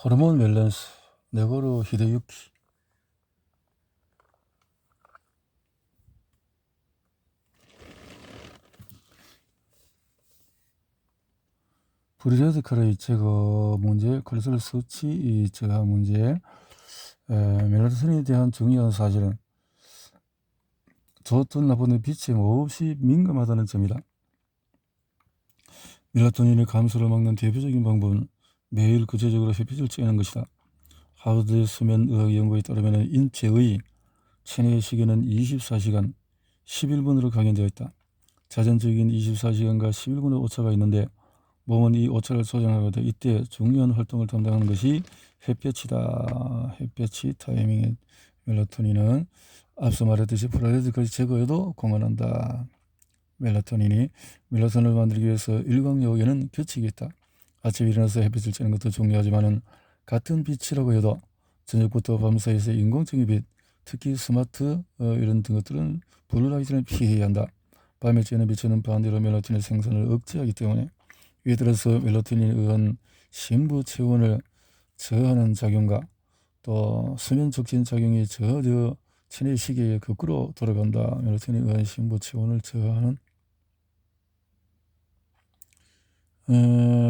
호르몬 밸런스 네고로 히데유키. 프리레디컬의 제거 문제, 콜레스테롤 수치 저하 문제, 멜라토닌에 대한 중요한 사실은 좋든 나쁜 빛에 몹시 민감하다는 점이다. 멜라토닌의 감소를 막는 대표적인 방법은 매일 구체적으로 햇빛을 쬐는 것이다. 하버드 수면의학 연구에 따르면 인체의 체내 시계는 24시간 11분으로 각인되어 있다. 자전적인 24시간과 11분의 오차가 있는데 몸은 이 오차를 조정하거든. 이때 중요한 활동을 담당하는 것이 햇볕이다. 햇볕이 타이밍의 멜라토닌은 앞서 말했듯이 프라레드까지 제거에도 공헌한다. 멜라토닌을 만들기 위해서 일광욕에는 규칙이 있다. 아침에 일어나서 햇빛을 쬐는 것도 중요하지만 같은 빛이라고 해도 저녁부터 밤 사이에서 인공적인 빛, 특히 스마트 이런 것들은 블루라이트는 피해야 한다. 밤에 쬐는 빛은 반대로 멜라토닌 생산을 억제하기 때문에 이에 따라서 멜라토닌에 의한 심부 체온을 저하하는 작용과 또 수면 촉진 작용이 저하되어 체내 시계에 거꾸로 돌아간다. 멜라토닌에 의한 심부 체온을 저하하는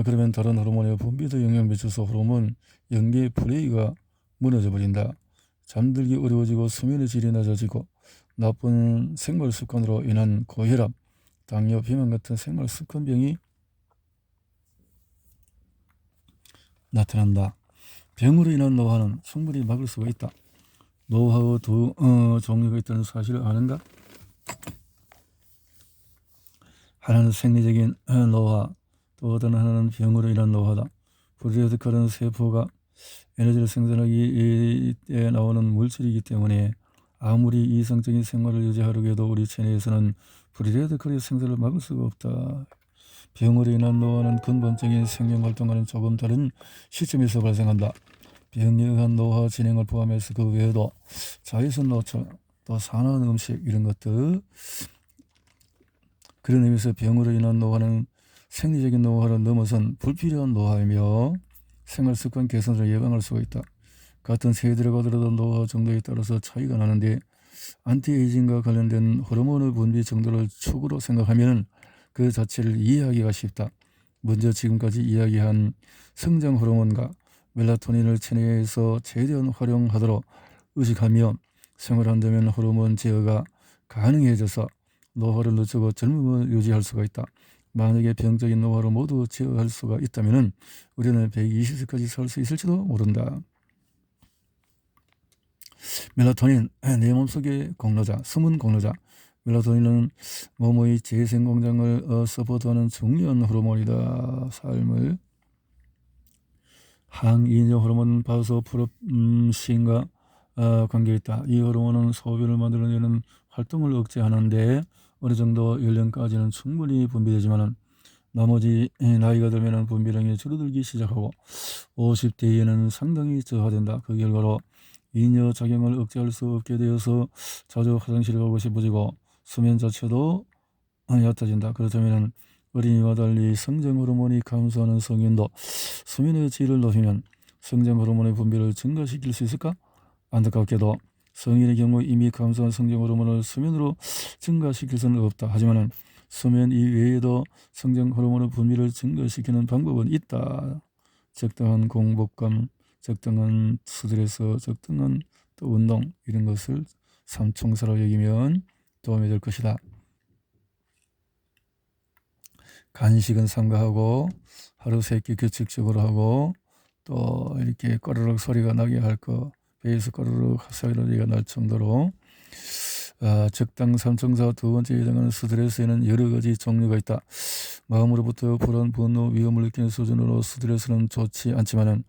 그러면 다른 호르몬의 분비도 영향을 미쳐서 호르몬 연계 플레이가 무너져 버린다. 잠들기 어려워지고 수면의 질이 낮아지고 나쁜 생활 습관으로 인한 고혈압, 당뇨, 비만 같은 생활 습관병이 나타난다. 병으로 인한 노화는 충분히 막을 수가 있다. 노화의 두 종류가 있다는 사실을 아는가? 하나는 생리적인 노화, 또 다른 하나는 병으로 인한 노화다. 프리레디컬은 세포가 에너지를 생산하기 때 나오는 물질이기 때문에 아무리 이성적인 생활을 유지하려고 해도 우리 체내에서는 프리레디컬의 생산을 막을 수가 없다. 병으로 인한 노화는 근본적인 생명활동과는 조금 다른 시점에서 발생한다. 병에 의한 노화 진행을 포함해서 그 외에도 자외선 노출, 또 산화한 음식 이런 것들, 그런 의미에서 병으로 인한 노화는 생리적인 노화를 넘어선 불필요한 노화이며 생활습관 개선을 예방할 수가 있다. 같은 세대라고 하더라도 노화 정도에 따라서 차이가 나는데 안티에이징과 관련된 호르몬의 분비 정도를 축으로 생각하면 그 자체를 이해하기가 쉽다. 먼저 지금까지 이야기한 성장 호르몬과 멜라토닌을 체내에서 최대한 활용하도록 의식하며 생활한다면 호르몬 제어가 가능해져서 노화를 늦추고 젊음을 유지할 수가 있다. 만약에 병적인 노화를 모두 제어할 수가 있다면 우리는 120세까지 살 수 있을지도 모른다. 멜라토닌, 내 몸속의 공로자, 숨은 공로자. 멜라토닌은 몸의 재생공장을 서포트하는 중요한 호르몬이다. 삶을 항이뇨 호르몬 바소프로신과 관계있다. 이 호르몬은 소변을 만들어내는 활동을 억제하는데 어느 정도 연령까지는 충분히 분비되지만 나머지 나이가 들면 분비량이 줄어들기 시작하고 50대에는 상당히 저하된다. 그 결과로 이뇨 작용을 억제할 수 없게 되어서 자주 화장실에 가고 싶어지고 수면 자체도 얕아진다. 그렇다면 어린이와 달리 성장 호르몬이 감소하는 성인도 수면의 질을 높이면 성장 호르몬의 분비를 증가시킬 수 있을까? 안타깝게도 성인의 경우 이미 감소한 성장 호르몬을 수면으로 증가시킬 수는 없다. 하지만 수면 이외에도 성장 호르몬의 분비를 증가시키는 방법은 있다. 적당한 공복감, 적당한 스트레스, 적당한 또 운동 이런 것을 삼총사로 여기면 도움이 될 것이다. 간식은 삼가하고 하루 3끼 규칙적으로 하고 또 이렇게 꺼르륵 소리가 나게 할 거, 배에서 꺼르륵 소리가 날 정도로 적당 삼총사 두 번째 해당하는 스트레스에는 여러 가지 종류가 있다. 마음으로부터 불안, 분노, 위험을 느끼는 수준으로 스트레스는 좋지 않지만은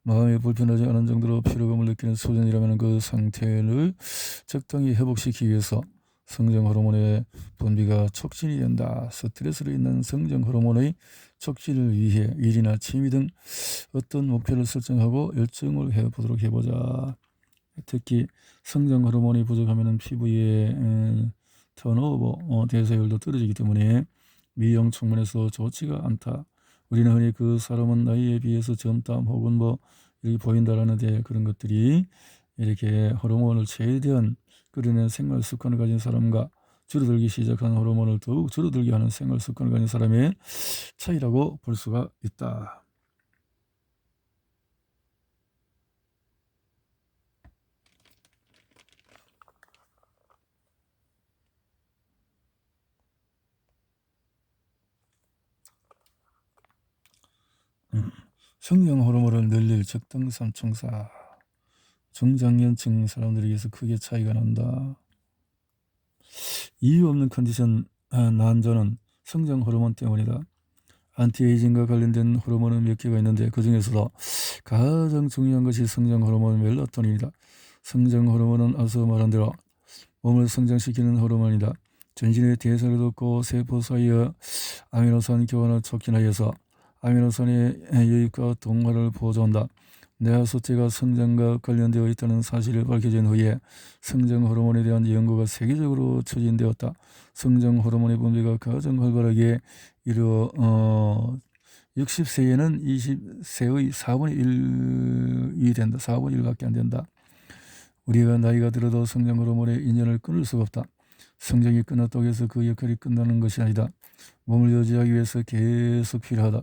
마음이 불편하지 않은 정도로 피로감을 느끼는 수준이라면 그 상태를 적당히 회복시키기 위해서 성장 호르몬의 분비가 촉진이 된다. 스트레스로 인한 성장 호르몬의 촉진을 위해 일이나 취미 등 어떤 목표를 설정하고 열정을 해보도록 해보자. 특히 성장 호르몬이 부족하면 피부의 턴오버, 대사율도 떨어지기 때문에 미용 측면에서 좋지가 않다. 우리는 흔히 그 사람은 나이에 비해서 젊다 혹은 이렇게 보인다라는데, 그런 것들이 이렇게 호르몬을 최대한 끌어내는 생활 습관을 가진 사람과 줄어들기 시작한 호르몬을 더욱 줄어들게 하는 생활 습관을 가진 사람의 차이라고 볼 수가 있다. 성장 호르몬을 늘릴 적당 삼총사. 중장년층 사람들에게서 크게 차이가 난다. 이유 없는 컨디션 난조는 성장 호르몬 때문이다. 안티에이징과 관련된 호르몬은 몇 개가 있는데 그 중에서도 가장 중요한 것이 성장 호르몬 멜라토닌이다. 성장 호르몬은 앞서 말한 대로 몸을 성장시키는 호르몬이다. 전신의 대사를 돕고 세포 사이의 아미노산 교환을 촉진하여서 아미노산의 유입과 동화를 보조한다. 뇌하수체가 성장과 관련되어 있다는 사실이 밝혀진 후에 성장 호르몬에 대한 연구가 세계적으로 추진되었다. 성장 호르몬의 분비가 가장 활발하게 이루어 60세에는 20세의 4분의 1이 된다. 4분의 1밖에 안 된다. 우리가 나이가 들어도 성장 호르몬의 인연을 끊을 수가 없다. 성장이 끝났다고 해서 그 역할이 끝나는 것이 아니다. 몸을 유지하기 위해서 계속 필요하다.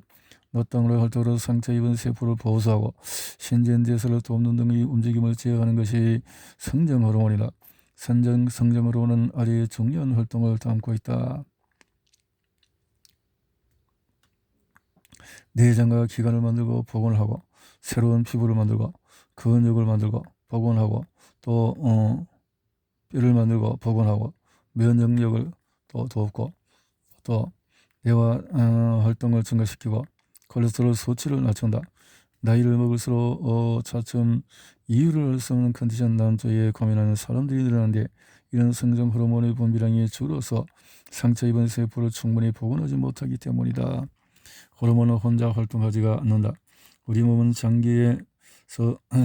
노땅으로 활동으로 상처 입은 세포를 보호하고 신진 대사를 돕는 등의 움직임을 제어하는 것이 성장 호르몬이다. 성장 호르몬은 아래의 중요한 활동을 담고 있다. 내장과 기관을 만들고 복원하고, 새로운 피부를 만들고, 근육을 만들고 복원하고, 또 뼈를 만들고 복원하고, 면역력을 또 돕고, 또 뇌와 활동을 증가시키고, 콜레스테롤 수치를 낮춘다. 나이를 먹을수록 차츰 이유를 알 수 없는 컨디션 난조에 고민하는 사람들이 늘어나는데, 이런 성장 호르몬의 분비량이 줄어서 상처 입은 세포를 충분히 복원하지 못하기 때문이다. 호르몬은 혼자 활동하지가 않는다. 우리 몸은 장기에서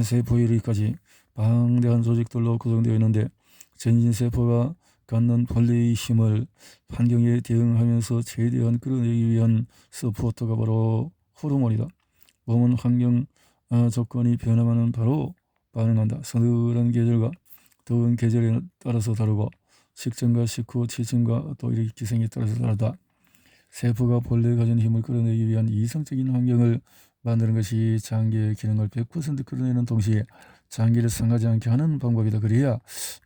세포 이르기까지 방대한 조직들로 구성되어 있는데, 전신세포가 갖는 본래의 힘을 환경에 대응하면서 최대한 끌어내기 위한 서포터가 바로 호르몬이다. 몸은 환경 조건이 변하면 바로 반응한다. 서늘한 계절과 더운 계절에 따라서 다르고, 식전과 식후, 취침과 또 이렇게 기생에 따라서 다르다. 세포가 본래 가진 힘을 끌어내기 위한 이성적인 환경을 만드는 것이 장기의 기능을 100% 끌어내는 동시에 장기를 상하지 않게 하는 방법이다. 그래야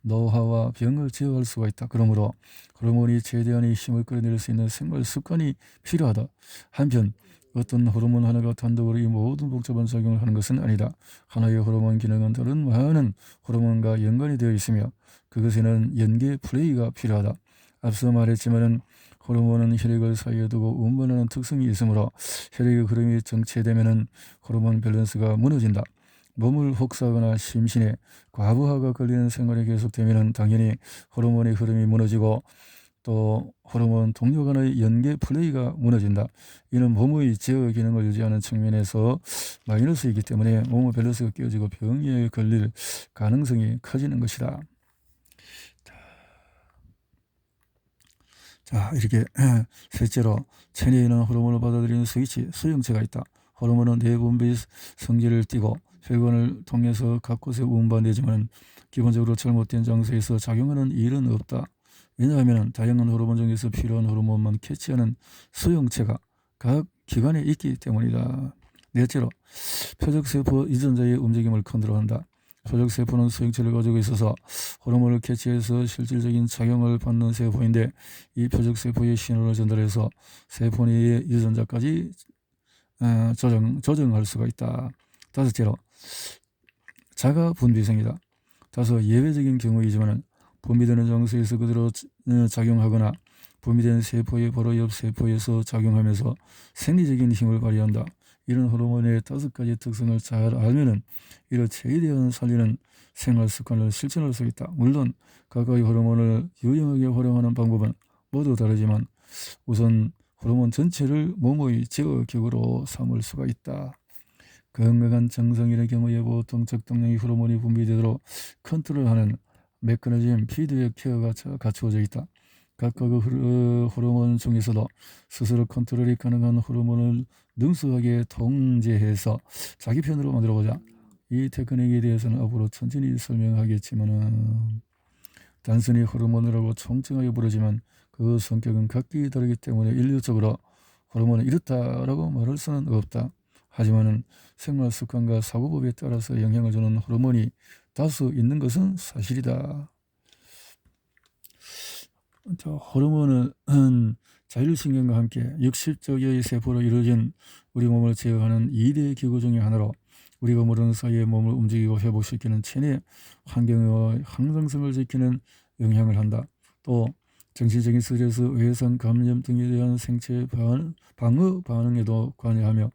노화와 병을 제어할 수가 있다. 그러므로 호르몬이 최대한의 힘을 끌어낼 수 있는 생활 습관이 필요하다. 한편 어떤 호르몬 하나가 단독으로 이 모든 복잡한 작용을 하는 것은 아니다. 하나의 호르몬 기능은 다른 많은 호르몬과 연관이 되어 있으며 그것에는 연계 플레이가 필요하다. 앞서 말했지만은 호르몬은 혈액을 사이에 두고 운반하는 특성이 있으므로 혈액의 흐름이 정체되면은 호르몬 밸런스가 무너진다. 몸을 혹사하거나 심신에 과부하가 걸리는 생활이 계속되면은 당연히 호르몬의 흐름이 무너지고 또 호르몬 동료 간의 연계 플레이가 무너진다. 이는 몸의 제어 기능을 유지하는 측면에서 마이너스이기 때문에 몸의 밸런스가 깨어지고 병에 걸릴 가능성이 커지는 것이다. 자, 이렇게 셋째로 체내에는 호르몬을 받아들이는 스위치, 수용체가 있다. 호르몬은 내분비 성질을 띠고 혈관을 통해서 각 곳에 운반되지만 기본적으로 잘못된 장소에서 작용하는 일은 없다. 왜냐하면 다양한 호르몬 중에서 필요한 호르몬만 캐치하는 수용체가 각 기관에 있기 때문이다. 넷째로 표적세포 유전자의 움직임을 컨트롤한다. 표적세포는 수용체를 가지고 있어서 호르몬을 캐치해서 실질적인 작용을 받는 세포인데, 이 표적세포의 신호를 전달해서 세포 내의 유전자까지 조정할 수가 있다. 다섯째로 자가 분비성이다. 다소 예외적인 경우이지만 분비되는 장소에서 그대로 작용하거나 분비된 세포의 바로 옆 세포에서 작용하면서 생리적인 힘을 발휘한다. 이런 호르몬의 5가지 특성을 잘 알면은 이를 최대한 살리는 생활 습관을 실천할 수 있다. 물론 각각의 호르몬을 유용하게 활용하는 방법은 모두 다르지만 우선 호르몬 전체를 몸의 제어격으로 삼을 수가 있다. 건강한 정성인의 경우에 보통 적당량의 호르몬이 분비되도록 컨트롤하는 메커니즘 피드백 케어가 갖추어져 있다. 각각의 호르몬 중에서도 스스로 컨트롤이 가능한 호르몬을 능수하게 통제해서 자기 편으로 만들어보자. 이 테크닉에 대해서는 앞으로 천천히 설명하겠지만은 단순히 호르몬이라고 총칭하게 부르지만 그 성격은 각기 다르기 때문에 일률적으로 호르몬은 이렇다라고 말할 수는 없다. 하지만은 생활 습관과 사고법에 따라서 영향을 주는 호르몬이 다수 있는 것은 사실이다. 호르몬은 자율신경과 함께 60조개의 세포로 이루어진 우리 몸을 제어하는 2대 기구 중의 하나로 우리가 모르는 사이에 몸을 움직이고 회복시키는 체내 환경의 항상성을 지키는 영향을 한다. 또 정신적인 스트레스, 외상, 감염 등에 대한 생체 방어 반응에도 관여하며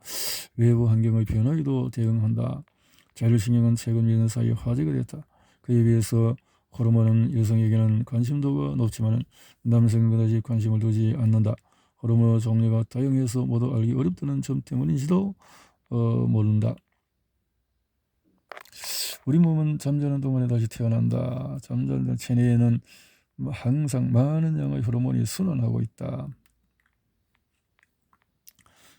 외부 환경의 변화에도 대응한다. 자율신경은 최근 몇 년 사이에 화제가 됐다. 그에 비해서 호르몬은 여성에게는 관심도가 높지만 남성은 그다지 관심을 두지 않는다. 호르몬 종류가 다양해서 모두 알기 어렵다는 점 때문인지도 모른다. 우리 몸은 잠자는 동안에 다시 태어난다. 잠자는 체내에는 항상 많은 양의 호르몬이 순환하고 있다.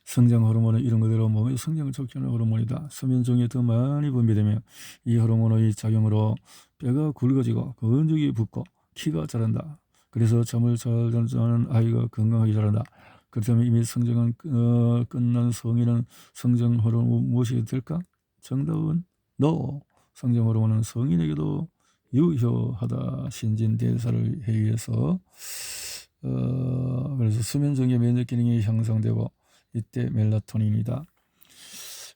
성장 호르몬은 이런 그대로 몸의 성장을 촉진하는 호르몬이다. 수면 중에 더 많이 분비되며 이 호르몬의 작용으로 뼈가 굵어지고 근육이 붙고 키가 자란다. 그래서 잠을 잘 자는 아이가 건강하게 자란다. 그렇다면 이미 성장은 끝난 성인은 성장 호르몬 무엇이 될까? 정답은 NO. 성장 호르몬은 성인에게도 유효하다. 신진대사를 해위해서 그래서 수면 중에 면역 기능이 향상되고 이때 멜라토닌이다.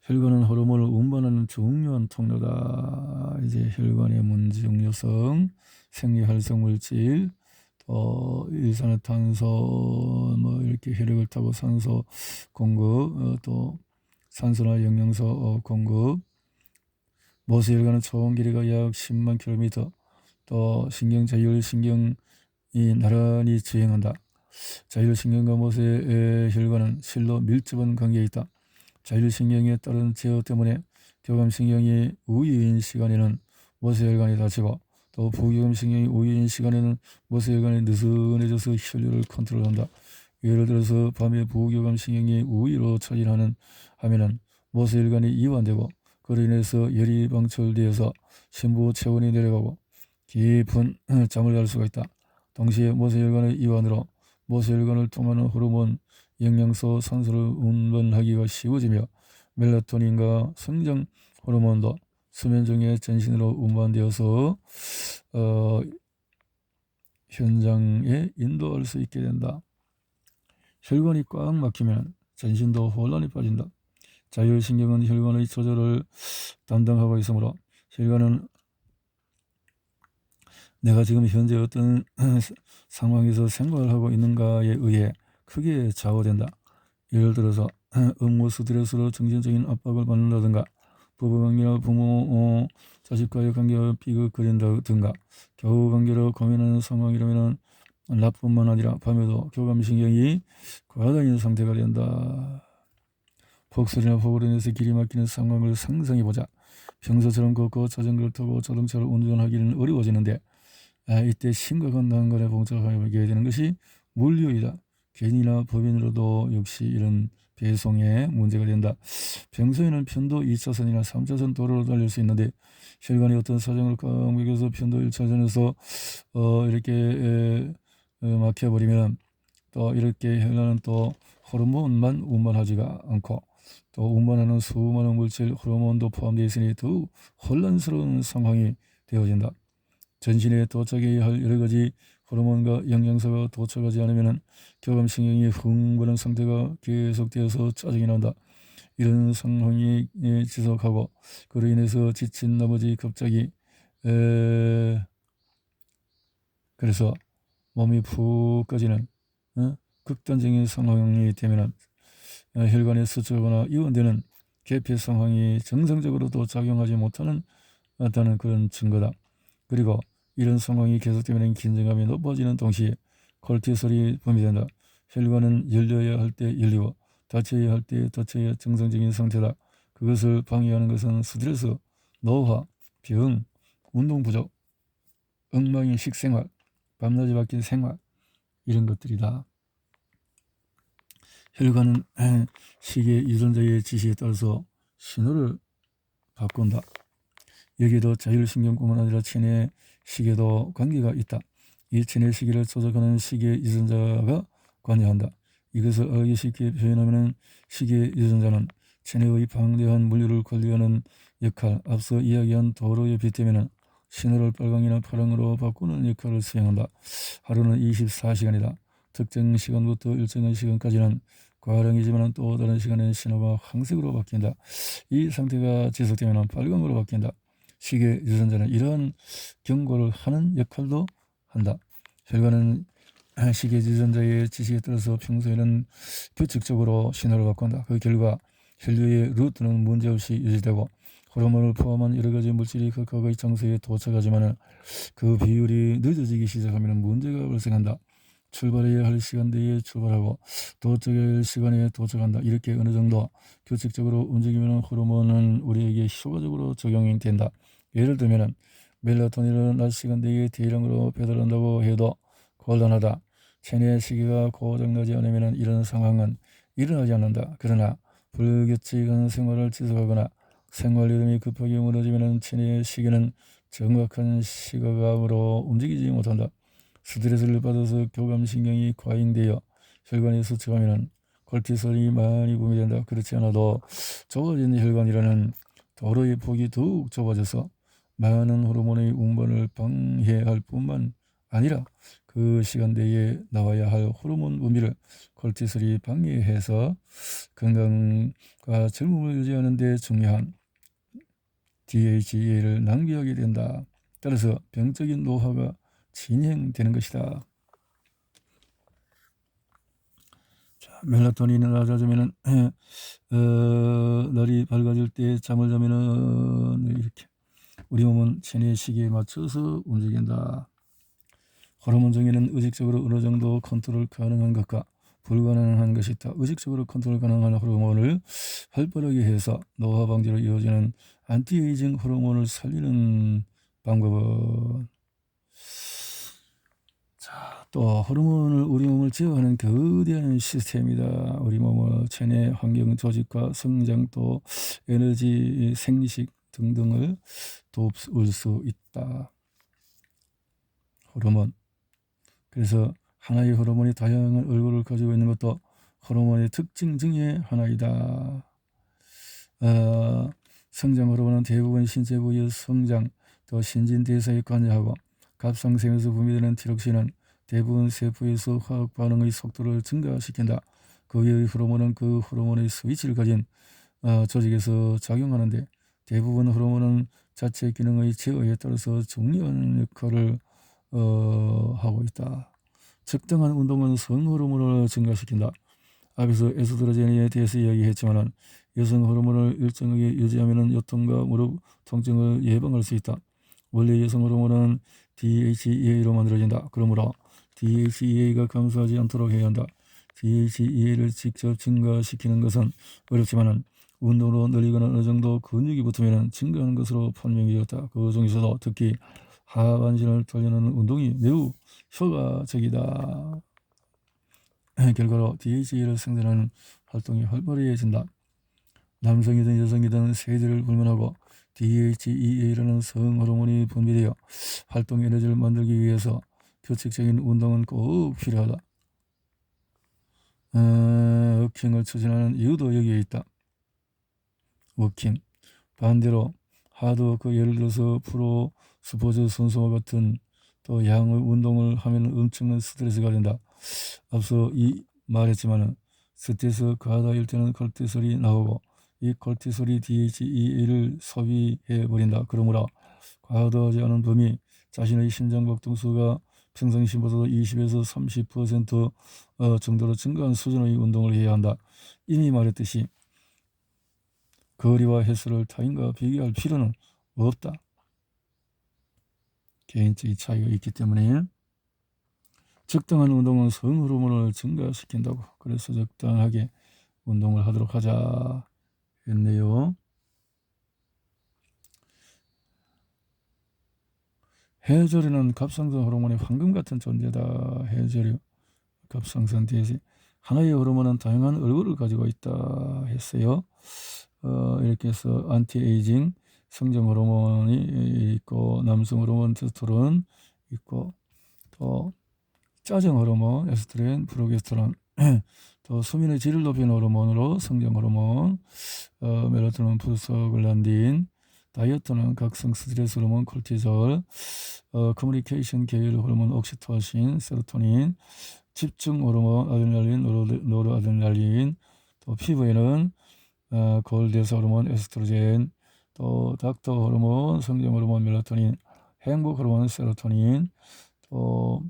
혈관은 호르몬을 운반하는 중요한 통로다. 이제 혈관의 문중요성, 생리활성 물질, 또 일산화탄소, 뭐 이렇게 혈액을 타고 산소 공급, 또 산소나 영양소 공급. 모세혈관은 총 길이가 약 10만 킬로미터. 또 신경자율신경이 나란히 주행한다. 자율신경과 모세혈관은 실로 밀접한 관계에 있다. 자율신경에 따른 제어 때문에 교감신경이 우위인 시간에는 모세혈관이 닫히고 또 부교감신경이 우위인 시간에는 모세혈관이 느슨해져서 혈류를 컨트롤한다. 예를 들어서 밤에 부교감신경이 우위로 차지하면은 모세혈관이 이완되고 그로 인해서 열이 방출되어서 심부 체온이 내려가고 깊은 잠을 잘 수가 있다. 동시에 모세혈관의 이완으로 모세혈관을 통하는 호르몬, 영양소, 산소를 운반하기가 쉬워지며 멜라토닌과 성장 호르몬도 수면 중에 전신으로 운반되어서 현장에 인도할 수 있게 된다. 혈관이 꽉 막히면 전신도 혼란에 빠진다. 자율신경은 혈관의 조절을 담당하고 있으므로 혈관은 내가 지금 현재 어떤 상황에서 생활하고 있는가에 의해 크게 좌우된다. 예를 들어서 업무 스트레스로 정신적인 압박을 받는다든가 부부관계나 부모, 자식과의 관계가 비극거린다든가 교우관계로 고민하는 상황이라면 낮뿐만 아니라 밤에도 교감신경이 과다인 상태가 된다. 폭설이나 폭우로 인해서 길이 막히는 상황을 상상해보자. 평소처럼 걷고 자전거를 타고 자동차를 운전하기는 어려워지는데 이때 심각한 난관에 봉착하게 되는 것이 물류이다. 개인이나 법인으로도 역시 이런 배송에 문제가 된다. 평소에는 편도 2차선이나 3차선 도로로 달릴 수 있는데 혈관이 어떤 사정을 강력해서 편도 1차선에서 이렇게 막혀버리면 또 이렇게 혈관은 또 호르몬만 운반하지가 않고 또 운반하는 수많은 물질 호르몬도 포함되어 있으니 더욱 혼란스러운 상황이 되어진다. 전신에 도착해야 할 여러가지 호르몬과 영양소가 도착하지 않으면 교감신경이 흥분한 상태가 계속되어서 짜증이 난다. 이런 상황이 지속하고 그로 인해서 지친 나머지 갑자기 그래서 몸이 푹 꺼지는 극단적인 상황이 되면 혈관에 수축하거나 이완되는 개폐 상황이 정상적으로도 작용하지 못하는 그런 증거다. 그리고 이런 상황이 계속되면 긴장감이 높아지는 동시에 콜티솔이 분비된다. 혈관은 열려야 할 때 열리고 닫혀야 할 때 닫혀야 정상적인 상태다. 그것을 방해하는 것은 스트레스, 노화, 병, 운동 부족, 엉망인 식생활, 밤낮이 바뀐 생활 이런 것들이다. 혈관은 시계 유전자의 지시에 따라서 신호를 바꾼다. 여기에도 자율신경뿐만 아니라 체내 시계도 관계가 있다. 이 체내 시계를 조작하는 시계 유전자가 관여한다. 이것을 알기 쉽게 표현하면 시계 유전자는 체내의 방대한 물류를 관리하는 역할, 앞서 이야기한 도로에 빗대면 신호를 빨강이나 파랑으로 바꾸는 역할을 수행한다. 하루는 24시간이다. 특정 시간부터 일정한 시간까지는 과량이지만 또 다른 시간에는 신호가 황색으로 바뀐다. 이 상태가 지속되면 빨강으로 바뀐다. 시계 유전자는 이러한 경고를 하는 역할도 한다. 혈관은 시계 유전자의 지시에 따라서 평소에는 규칙적으로 신호를 바꾼다. 그 결과 혈류의 루트는 문제없이 유지되고 호르몬을 포함한 여러가지 물질이 각각의 장소에 도착하지만 그 비율이 늦어지기 시작하면 문제가 발생한다. 출발해야 할 시간대에 출발하고 도착해야 할 시간에 도착한다. 이렇게 어느 정도 규칙적으로 움직이면 호르몬은 우리에게 효과적으로 적용이 된다. 예를 들면 멜라토닌을 낮 시간대에 대량으로 배달한다고 해도 곤란하다. 체내 시계가 고장나지 않으면 이런 상황은 일어나지 않는다. 그러나 불규칙한 생활을 지속하거나 생활 리듬이 급하게 무너지면 체내 시계는 정확한 시각으로 움직이지 못한다. 스트레스를 받아서 교감신경이 과잉되어 혈관이 수축하면 콜티솔이 많이 분비된다. 그렇지 않아도 좁아진 혈관이라는 도로의 폭이 더욱 좁아져서 많은 호르몬의 운반을 방해할 뿐만 아니라 그 시간대에 나와야 할 호르몬 분비를 콜티솔이 방해해서 건강과 젊음을 유지하는 데 중요한 DHEA를 낭비하게 된다. 따라서 병적인 노화가 진행되는 것이다. 자, 멜라토닌이 낮아지면 날이 밝아질 때 잠을 자면은 이렇게 우리 몸은 체내 시계에 맞춰서 움직인다. 호르몬 중에는 의식적으로 어느 정도 컨트롤 가능한 것과 불가능한 것이 있다. 의식적으로 컨트롤 가능한 호르몬을 활발하게 해서 노화 방지로 이어지는 안티에이징 호르몬을 살리는 방법은 또 호르몬을 우리 몸을 제어하는 거대한 시스템이다. 우리 몸의 체내 환경 조직과 성장 또 에너지 생식 등등을 도울 수 있다. 호르몬. 그래서 하나의 호르몬이 다양한 얼굴을 가지고 있는 것도 호르몬의 특징 중에 하나이다. 성장 호르몬은 대부분 신체 부위의 성장 또 신진대사에 관여하고 갑상선에서 분비되는 티록신은 대부분 세포에서 화학 반응의 속도를 증가시킨다. 그 외의 호르몬은 그 호르몬의 스위치를 가진 조직에서 작용하는데 대부분 호르몬은 자체 기능의 제어에 따라서 중요한 역할을 하고 있다. 적당한 운동은 성호르몬을 증가시킨다. 앞에서 에스트로겐에 대해서 이야기했지만 여성 호르몬을 일정하게 유지하면 요통과 무릎 통증을 예방할 수 있다. 원래 여성 호르몬은 DHEA로 만들어진다. 그러므로 DHEA가 감소하지 않도록 해야 한다. DHEA를 직접 증가시키는 것은 어렵지만 운동으로 늘리거나 어느 정도 근육이 붙으면 증가하는 것으로 판명이 되었다. 그 중에서도 특히 하반신을 돌리는 운동이 매우 효과적이다. 결과로 DHEA를 생산하는 활동이 활발해진다. 남성이든 여성이든 세대를 불문하고 DHEA라는 성호르몬이 분비되어 활동 에너지를 만들기 위해서 규칙적인 운동은 꼭 필요하다. 워킹을 추진하는 이유도 여기에 있다. 워킹. 반대로 하드워크, 예를 들어서 프로 스포츠 선수와 같은 또 양의 운동을 하면 엄청난 스트레스가 된다. 앞서 말했지만 스트레스 과다일 때는 콜티솔이 나오고 이 콜티솔이 DHEA를 소비해버린다. 그러므로 과도하지 않은 범위 자신의 심장박동수가 평상시보다 20에서 30% 정도로 증가한 수준의 운동을 해야 한다. 이미 말했듯이 거리와 횟수를 타인과 비교할 필요는 없다. 개인적인 차이가 있기 때문에 적당한 운동은 성호르몬을 증가시킨다고. 그래서 적당하게 운동을 하도록 하자 했네요. 해조류는 갑상선 호르몬의 황금 같은 존재다. 해조류, 갑상선 대세. 하나의 호르몬은 다양한 얼굴을 가지고 있다 했어요. 이렇게 해서 안티에이징, 성장 호르몬이 있고, 남성 호르몬 테스토스테론 있고, 또 짜증 호르몬 에스트로겐, 프로게스테론, 또 수면의 질을 높이는 호르몬으로 성장 호르몬, 멜라토닌, 프로스타글란딘, 다이어트는 각성 스트레스 호르몬 콜티졸, 커뮤니케이션 계열 호르몬 옥시토신, 세로토닌, 집중 호르몬 아드레날린, 노르아드레날린, 또 피부에는 골대사 호르몬 에스트로겐, 또 닥터 호르몬, 성장 호르몬 멜라토닌, 행복 호르몬 세로토닌, 또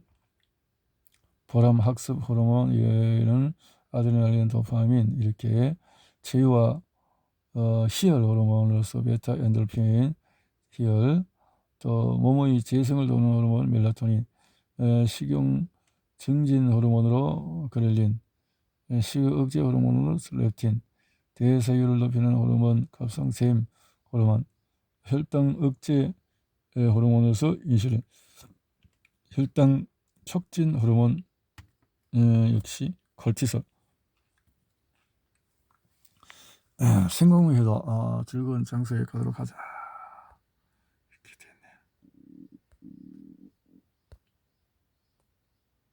보람 학습 호르몬, 얘는 아드레날린, 도파민, 이렇게 체유와 희열 호르몬으로서 베타 엔돌핀, 희열, 또 몸의 재생을 도우는 호르몬 멜라토닌, 식용 증진 호르몬으로 그렐린, 식욕 억제 호르몬으로 렙틴, 대사율을 높이는 호르몬 갑상샘 호르몬, 혈당 억제 호르몬으로서 인슐린, 혈당 촉진 호르몬 역시 콜티솔. 생각만 해도 즐거운 장소에 가도록 하자.